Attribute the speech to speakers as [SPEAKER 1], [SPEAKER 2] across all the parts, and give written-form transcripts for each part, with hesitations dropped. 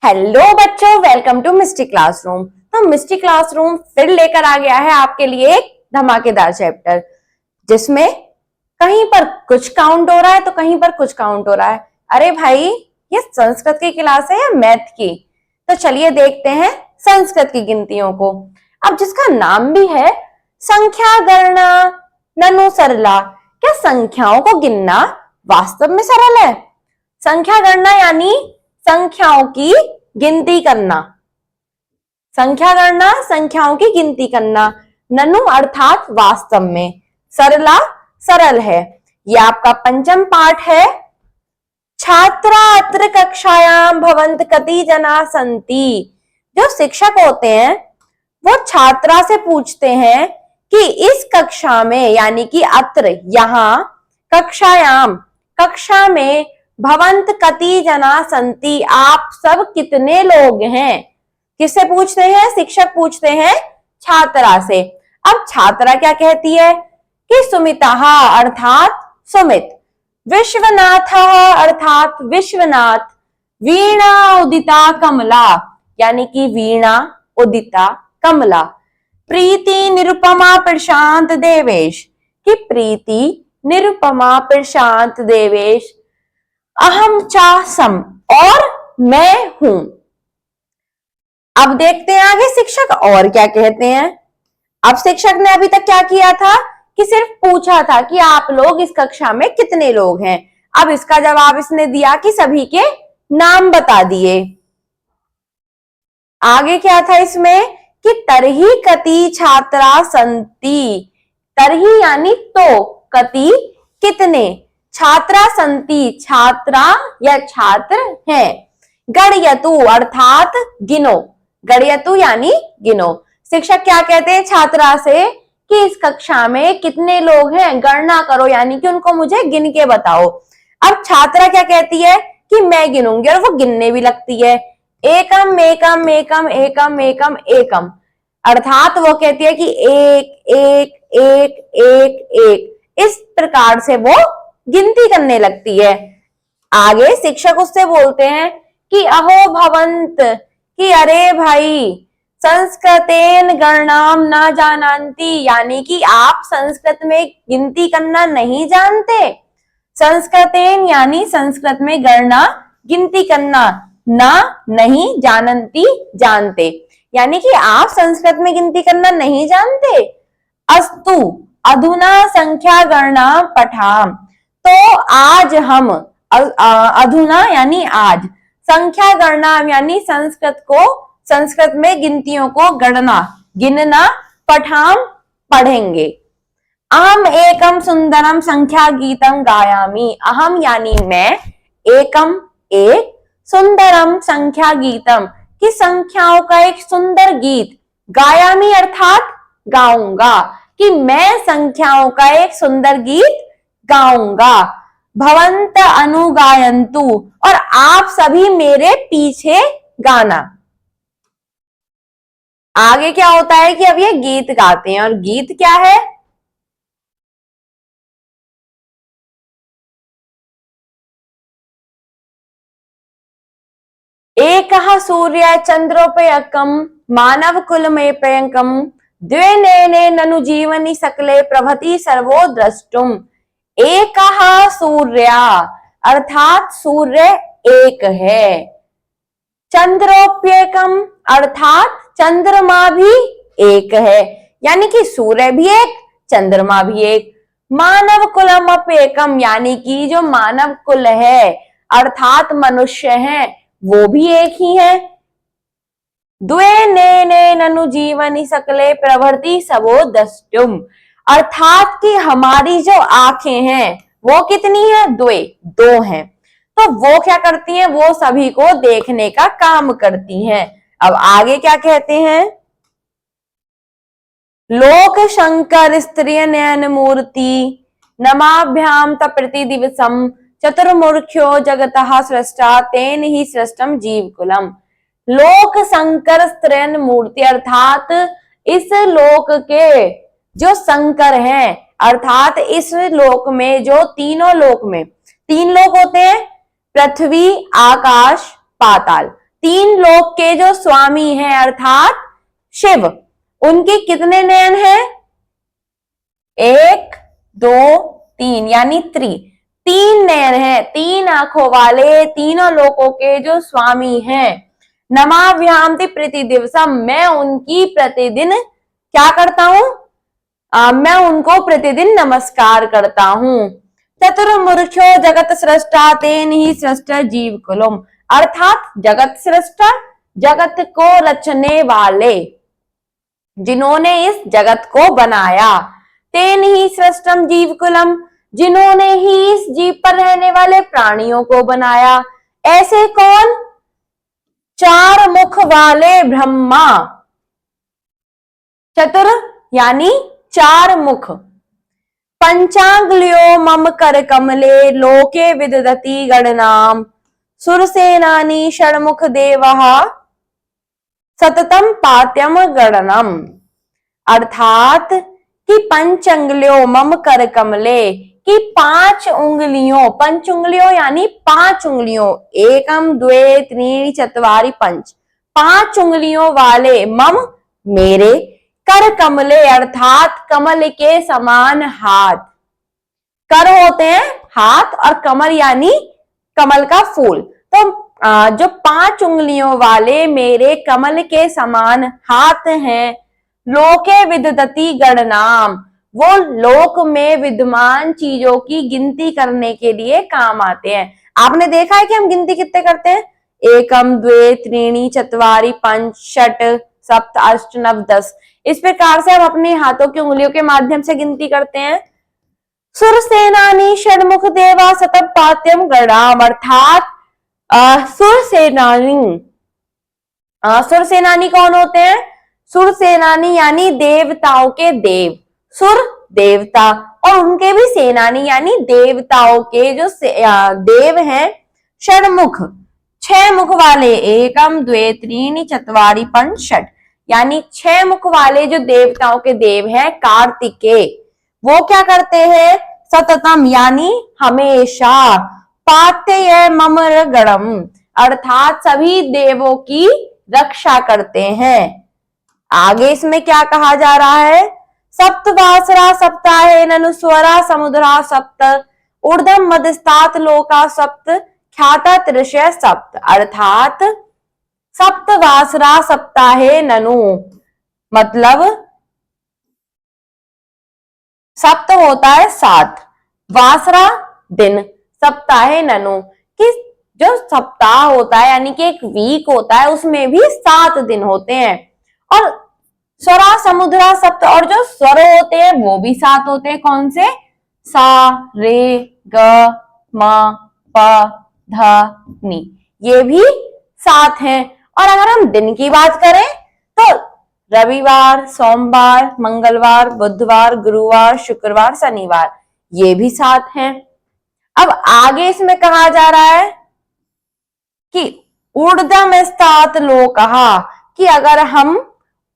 [SPEAKER 1] Hello बच्चों, welcome to Misty classroom. तो मिस्टी classroom फिर लेकर आ गया है आपके लिए एक धमाकेदार चैप्टर, जिसमें कहीं पर कुछ काउंट हो रहा है तो कहीं पर कुछ काउंट हो रहा है। अरे भाई, ये संस्कृत की क्लास है या मैथ की? तो चलिए देखते हैं संस्कृत की गिनतियों को। अब जिसका नाम भी है संख्या गणना ननु सरला, क्या संख्याओं को गिनना वास्तव में सरल है? संख्या गणना यानी संख्याओं की गिनती करना। संख्या गणना संख्याओं की गिनती करना। ननु अर्थात वास्तव में, सरला सरल है। यह आपका पंचम पाठ है। छात्रा अत्र कक्षायाम भवंत कति जना संति। जो शिक्षक होते हैं वो छात्रा से पूछते हैं कि इस कक्षा में, यानी कि अत्र यहाँ, कक्षायाम कक्षा में, भवंत कति जना संति आप सब कितने लोग हैं? किससे पूछते हैं? शिक्षक पूछते हैं छात्रा से। अब छात्रा क्या कहती है कि सुमितः अर्थात सुमित, विश्वनाथः अर्थात विश्वनाथ, वीणा उदिता कमला यानी कि वीणा उदिता कमला, प्रीति निरुपमा प्रशांत देवेश कि प्रीति निरुपमा प्रशांत देवेश, अहम चासम और मैं हूं। अब देखते हैं आगे शिक्षक और क्या कहते हैं। अब शिक्षक ने अभी तक क्या किया था कि सिर्फ पूछा था कि आप लोग इस कक्षा में कितने लोग हैं। अब इसका जवाब इसने दिया कि सभी के नाम बता दिए। आगे क्या था इसमें कि तरही कति छात्रा संति, तरही यानी तो, कति कितने, छात्रा संति छात्रा या छात्र हैं, गणयतु अर्थात गिनो, गणयतु यानी गिनो। शिक्षक क्या कहते हैं छात्रा से कि इस कक्षा में कितने लोग हैं, गणना करो, यानी कि उनको मुझे गिन के बताओ। अब छात्रा क्या कहती है कि मैं गिनूंगी, और वो गिनने भी लगती है। एकम एकम एकम एकम एकम एकम अर्थात वो कहती है कि एक एक एक एक एक, इस प्रकार से वो गिनती करने लगती है। आगे शिक्षक उससे बोलते हैं कि अहो भवंत, कि अरे भाई, संस्कृतेन गणनाम न जानन्ति यानी कि आप संस्कृत में गिनती करना नहीं जानते। संस्कृतेन यानी संस्कृत में गणना गिनती करना, ना नहीं, जानन्ति जानते, यानी कि आप संस्कृत में गिनती करना नहीं जानते। अस्तु अधुना संख्या गणना पठाम, तो आज हम, अधुना यानी आज, संख्या गणना यानी संस्कृत को, संस्कृत में गिनतियों को गणना गिनना, पठाम पढ़ेंगे। अहम एकम सुंदरम संख्या गीतम गायामी, अहम यानी मैं, एकम एक, सुंदरम संख्या गीतम कि संख्याओं का एक सुंदर गीत, गायामी अर्थात गाऊंगा, कि मैं संख्याओं का एक सुंदर गीत गाऊंगा। भवंत अनुगायंतु और आप सभी मेरे पीछे गाना। आगे क्या होता है कि अब ये गीत गाते हैं, और गीत क्या है? एकः सूर्य चंद्रोपयकम मानव कुल में प्रियंकम, द्वे नैने ननु जीवनी सकले प्रभति सर्वो द्रष्टुम। एकः सूर्य अर्थात सूर्य एक है, चंद्रोप्यकम अर्थात चंद्रमा भी एक है, यानी कि सूर्य भी एक, चंद्रमा भी एक। मानव कुलम अपेकम यानी कि जो मानव कुल है अर्थात मनुष्य हैं वो भी एक ही है। द्वे नैने ननु जीवनी सकले प्रभृति सबो द्रष्टुम अर्थात कि हमारी जो आंखें हैं वो कितनी है? द्वे, दो हैं। तो वो क्या करती हैं? वो सभी को देखने का काम करती हैं। अब आगे क्या कहते हैं? लोक शंकर स्त्रिय नयन मूर्ति नमाभ्याम तप्रति दिवसम, चतुर्मुख्यो जगतः सृष्टा तेन ही सृष्टम जीव कुलम। लोक शंकर स्त्रियन मूर्ति अर्थात इस लोक के जो शंकर हैं, अर्थात इस लोक में जो तीनों लोक में, तीन लोक होते हैं, पृथ्वी आकाश पाताल, तीन लोक के जो स्वामी हैं अर्थात शिव, उनके कितने नयन हैं? 1 2 3 यानी तीन नयन हैं, तीन आंखों वाले तीनों लोकों के जो स्वामी हैं। नमाभ्यामति प्रति दिवसम, मैं उनकी प्रतिदिन क्या करता हूं? मैं उनको प्रतिदिन नमस्कार करता हूं। चतुर्मुर्खो जगत सृष्टा तेन ही सृष्टा जीव कुलम, अर्थात जगत सृष्टा, जगत को रचने वाले, जिन्होंने इस जगत को बनाया। तेन ही सृष्टम जीव कुलम, जिन्होंने ही इस जीव पर रहने वाले प्राणियों को बनाया। ऐसे कौन? चार मुख वाले ब्रह्मा। चतुर यानी चार मुख। पंचांगुल्यो मम कर कमले लोके विदधति गणनाम, सुरसेनानी षण्मुख देवः सततम पात्यम गणनम, अर्थात कि पंच अंगुलियों मम कर कमले, कि पांच उंगलियों, पंच उंगलियों यानी पांच उंगलियों, एकम द्वे त्रीणि चत्वारि पंच, पांच उंगलियों वाले मम मेरे, कर कमले अर्थात कमल के समान हाथ। कर होते हैं हाथ और कमल यानी कमल का फूल। तो जो पांच उंगलियों वाले मेरे कमल के समान हाथ हैं, लोके विदधति गणनाम, वो लोक में विद्यमान चीजों की गिनती करने के लिए काम आते हैं। आपने देखा है कि हम गिनती कितने करते हैं? एकम द्वे त्रीणि चत्वारि पंच षट सप्त अष्ट नव 10, इस प्रकार से हम अपने हाथों की उंगलियों के माध्यम से गिनती करते हैं। सुरसेनानी षण्मुख देवा सतत पात्यम गणाम, अर्थात सुरसेनानी कौन होते हैं? सुरसेनानी यानी देवताओं के देव, सुर देवता, और उनके भी सेनानी यानी देवताओं के जो देव हैं षण्मुख, 6 मुख वाले, एकम द्वे त्रीणि चत्वारि पंच षट, यानी 6 मुख वाले जो देवताओं के देव हैं कार्तिकेय, वो क्या करते हैं? सततम यानी हमेशा, पात्यय मम गणम, अर्थात सभी देवों की रक्षा करते हैं। आगे इसमें क्या कहा जा रहा है? सप्तवासरा सप्ताहे ननु स्वरा समुद्रा सप्त, ऊर्ध्वम मध्यस्थात् लोका सप्त, ख्याता त्रिशय सप्त, अर्थात सप्तवासरा सप्ताहे ननु, मतलब सप्त होता है 7, वासरा दिन, सप्ताहे ननु कि जो सप्ताह होता है यानी कि एक वीक होता है उसमें भी 7 दिन होते हैं। और स्वरा समुद्रा सप्त, और जो स्वर होते हैं वो भी 7 होते हैं। कौन से? सा रे ग म प ध नि, ये भी 7 हैं। और अगर हम दिन की बात करें तो रविवार, सोमवार, मंगलवार, बुधवार, गुरुवार, शुक्रवार, शनिवार, ये भी 7 हैं। अब आगे इसमें कहा जा रहा है कि ऊर्ध्वम स्तात लोकहा, कि अगर हम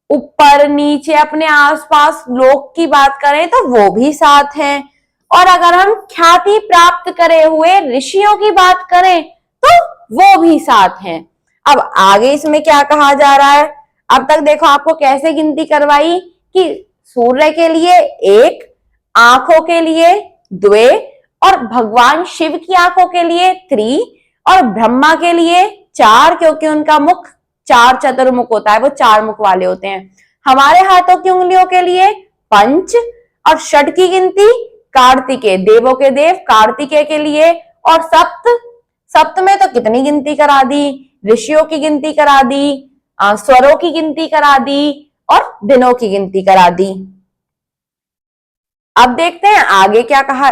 [SPEAKER 1] ऊपर नीचे अपने आसपास लोक की बात करें तो वो भी 7 हैं। और अगर हम ख्याति प्राप्त करे हुए ऋषियों की बात करें तो वो भी 7 हैं। अब आगे इसमें क्या कहा जा रहा है? अब तक देखो आपको कैसे गिनती करवाई कि सूर्य के लिए 1, आंखों के लिए 2, और भगवान शिव की आंखों के लिए 3, और ब्रह्मा के लिए 4, क्योंकि उनका मुख 4 चतुर्मुख होता है, वो 4 मुख वाले होते हैं। हमारे हाथों की उंगलियों के लिए 5, और षट की गिनती कार्तिकेय, देवों के देव कार्तिकेय के लिए, और सप्त में तो कितनी गिनती करा दी, ऋषियों की गिनती करा दी, स्वरों की गिनती करा दी, और दिनों की गिनती करा दी। अब देखते हैं आगे क्या कहा।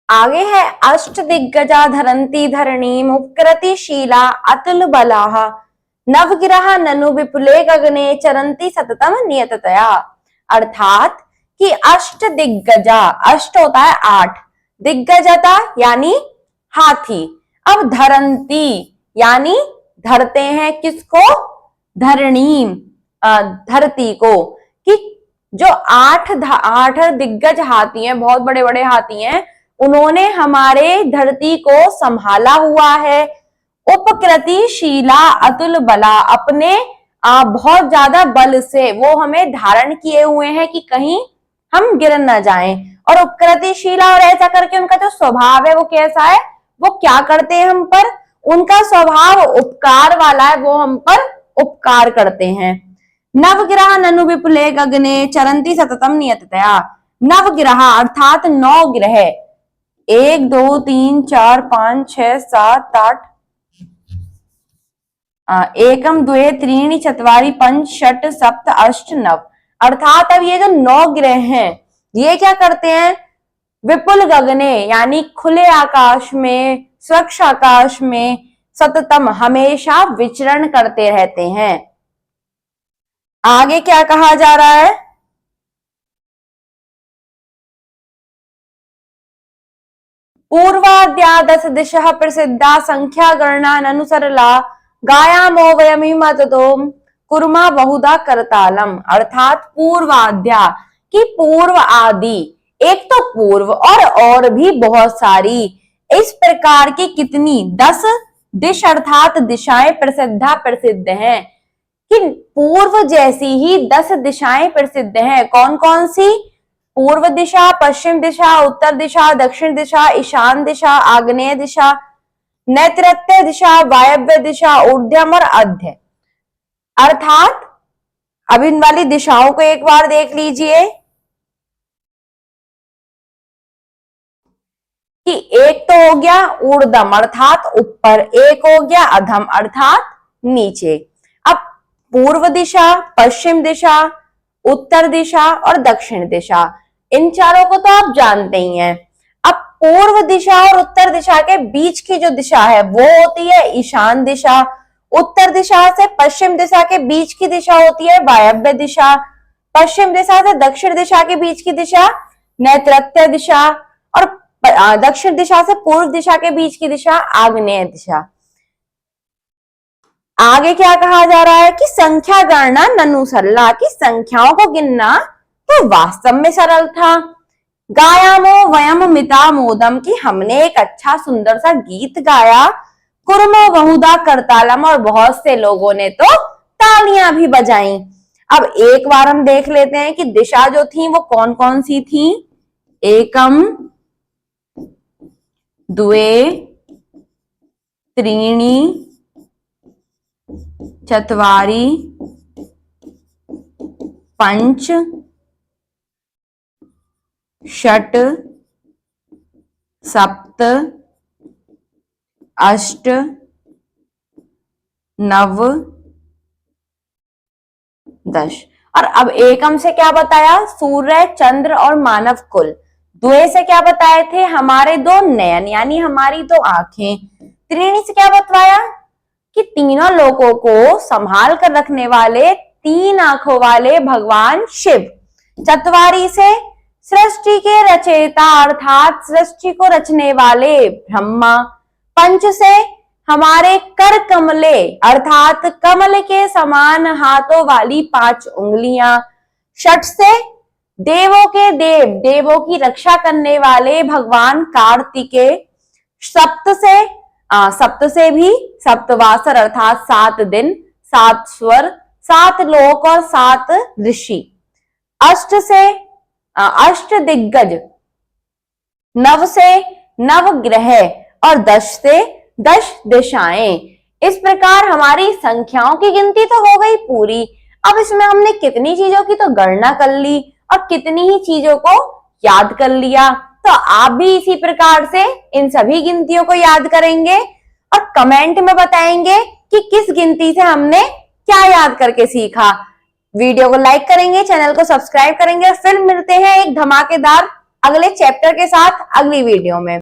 [SPEAKER 1] आगे है अष्ट दिग्गजा धरंती धरणीम उपकृतिशीला अतुल बलाः नवगिरह ननु विपुले गगने चरंती सततम नियततया, अर्थात कि अष्ट दिग्गजा, अष्ट होता है 8, दिग्गजता यानी हाथी, अब धरंती यानी धरते हैं किसको? धरणीम, धरती को, कि जो 8 दिग्गज हाथी हैं, बहुत बड़े बड़े हाथी हैं, उन्होंने हमारे धरती को संभाला हुआ है, उपकृतिशीला अतुल बला, अपने बहुत ज्यादा बल से वो हमें धारण किए हुए हैं कि कहीं हम गिर न जाएं। और उपकृतिशीला, और ऐसा करके उनका जो स्वभाव है वो कैसा है, वो क्या करते हैं हम पर, उनका स्वभाव उपकार वाला है, वो हम पर उपकार करते हैं। नवग्रह ननु विपुले गगने चरंती सततम नियततया। नवग्रह अर्थात 9 ग्रह, 1 2 3 4 5 6 7 8 एकम द्वे त्रीणि चत्वारि पंच षट सप्त अष्ट नव, अर्थात अब ये जो 9 ग्रह हैं ये क्या करते हैं, विपुल गगने यानी खुले आकाश में, स्वच्छ आकाश में, सततम हमेशा विचरण करते रहते हैं। आगे क्या कहा जा रहा है, पूर्वाद्या 10 दिशा प्रसिद्धा संख्या गणना ननुसरला गायामो वयमिमतो कुर्मा बहुधा करतालम, अर्थात पूर्वाद्या की पूर्व आदि, एक तो पूर्व और भी बहुत सारी इस प्रकार की कितनी 10 दिश अर्थात दिशाएं प्रसिद्धा प्रसिद्ध हैं, कि पूर्व जैसी ही 10 दिशाएं प्रसिद्ध हैं। कौन कौन सी, पूर्व दिशा, पश्चिम दिशा, उत्तर दिशा, दक्षिण दिशा, ईशान दिशा, आग्नेय दिशा, नैऋत्य दिशा, वायव्य दिशा, ऊर्ध्वम और अध्य। अर्थात अब इन वाली दिशाओं को एक बार देख लीजिए कि एक तो हो गया ऊर्ध्वम अर्थात ऊपर, एक हो गया अधम अर्थात नीचे। अब पूर्व दिशा, पश्चिम दिशा, उत्तर दिशा और दक्षिण दिशा, इन चारों को तो आप जानते ही हैं। अब पूर्व दिशा और उत्तर दिशा के बीच की जो दिशा है वो होती है ईशान दिशा, उत्तर दिशा से पश्चिम दिशा के बीच की दिशा होती है वायव्य दिशा, पश्चिम दिशा से दक्षिण दिशा के बीच की दिशा नैऋत्य दिशा, और दक्षिण दिशा से पूर्व दिशा के बीच की दिशा आग्नेय दिशा। आगे क्या कहा जा रहा है कि संख्या गणना ननु सरला, की संख्याओं को गिनना तो वास्तव में सरल था। गायामो वयम मिता मोदम, की हमने एक अच्छा सुंदर सा गीत गाया। कुर्मो बहुधा करतालम, और बहुत से लोगों ने तो तालियां भी बजाई। अब एक बार हम देख लेते हैं कि दिशा जो थी वो कौन कौन सी थी, एकम द्वे त्रीणि चत्वारि पंच षट सप्त अष्ट नव 10। और अब एकम से क्या बताया, सूर्य, चंद्र और मानव कुल। द्वे से क्या बताए थे, हमारे 2 नयन यानी हमारी 2 आंखें। त्रीणी से क्या बतवाया कि तीनों लोगों को संभाल कर रखने वाले 3 आंखों वाले भगवान शिव। चत्वारी से सृष्टि के रचयिता अर्थात सृष्टि को रचने वाले ब्रह्मा। पंच से हमारे कर कमले अर्थात कमल के समान हाथों वाली 5 उंगलियां। षट से देवों के देव, देवों की रक्षा करने वाले भगवान कार्तिकेय। सप्त से भी सप्तवासर अर्थात 7 दिन, 7 स्वर, 7 लोक और 7 ऋषि। अष्ट से अष्ट दिग्गज। 9 से 9 ग्रह और 10 से 10 दिशाएं। इस प्रकार हमारी संख्याओं की गिनती तो हो गई पूरी। अब इसमें हमने कितनी चीजों की तो गणना कर ली और कितनी ही चीजों को याद कर लिया। तो आप भी इसी प्रकार से इन सभी गिनतियों को याद करेंगे और कमेंट में बताएंगे कि किस गिनती से हमने क्या याद करके सीखा। वीडियो को लाइक करेंगे, चैनल को सब्सक्राइब करेंगे और फिर मिलते हैं एक धमाकेदार अगले चैप्टर के साथ अगली वीडियो में।